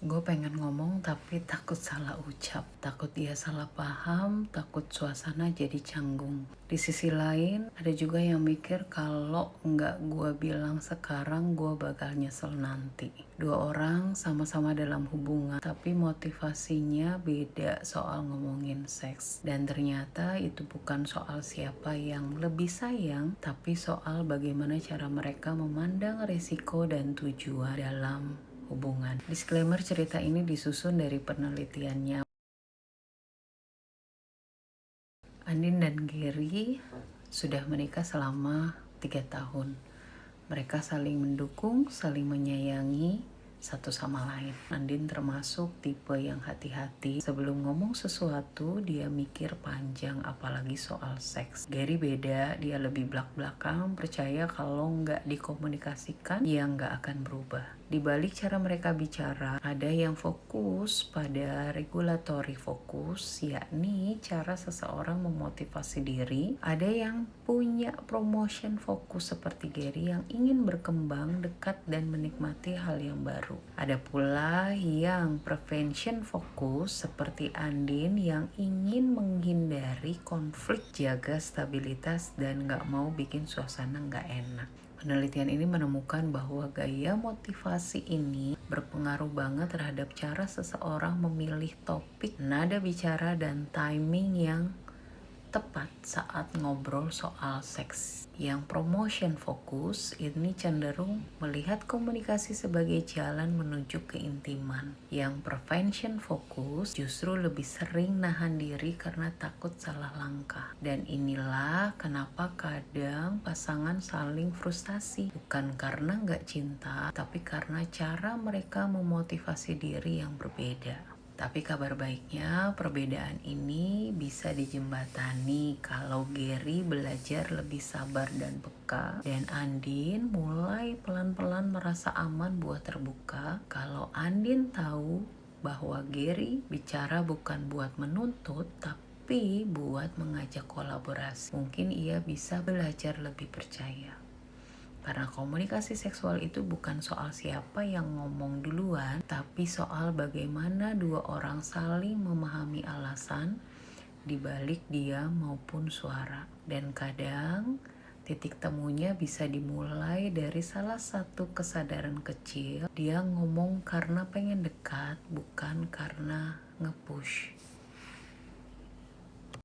Gue pengen ngomong tapi takut salah ucap, takut dia salah paham, takut suasana jadi canggung. Di sisi lain, ada juga yang mikir kalau nggak gue bilang sekarang, gue bakal nyesel nanti. Dua orang sama-sama dalam hubungan, tapi motivasinya beda soal ngomongin seks. Dan ternyata itu bukan soal siapa yang lebih sayang, tapi soal bagaimana cara mereka memandang resiko dan tujuan dalam hubungan. Disclaimer, cerita ini disusun dari penelitiannya. Andin dan Gary sudah menikah selama 3 tahun. Mereka saling mendukung, saling menyayangi satu sama lain. Andin termasuk tipe yang hati-hati. Sebelum ngomong sesuatu, dia mikir panjang, apalagi soal seks. Gary beda, dia lebih belak-belakang, percaya kalau nggak dikomunikasikan, dia nggak akan berubah. Di balik cara mereka bicara, ada yang fokus pada regulatory fokus, yakni cara seseorang memotivasi diri. Ada yang punya promotion fokus seperti Gary yang ingin berkembang, dekat, dan menikmati hal yang baru. Ada pula yang prevention fokus seperti Andin yang ingin menghindari konflik, jaga stabilitas, dan gak mau bikin suasana gak enak. Penelitian ini menemukan bahwa gaya motivasi ini berpengaruh banget terhadap cara seseorang memilih topik, nada bicara, dan timing yang tepat saat ngobrol soal seks. Yang promotion fokus ini cenderung melihat komunikasi sebagai jalan menuju keintiman. Yang prevention fokus justru lebih sering nahan diri karena takut salah langkah. Dan inilah kenapa kadang pasangan saling frustasi. Bukan karena gak cinta, tapi karena cara mereka memotivasi diri yang berbeda. Tapi kabar baiknya, perbedaan ini bisa dijembatani kalau Gary belajar lebih sabar dan peka, dan Andin mulai pelan-pelan merasa aman buat terbuka. Kalau Andin tahu bahwa Gary bicara bukan buat menuntut, tapi buat mengajak kolaborasi, mungkin ia bisa belajar lebih percaya. Karena komunikasi seksual itu bukan soal siapa yang ngomong duluan, tapi soal bagaimana dua orang saling memahami alasan dibalik diam maupun suara. Dan kadang titik temunya bisa dimulai dari salah satu kesadaran kecil. Dia ngomong karena pengen dekat, bukan karena nge-push.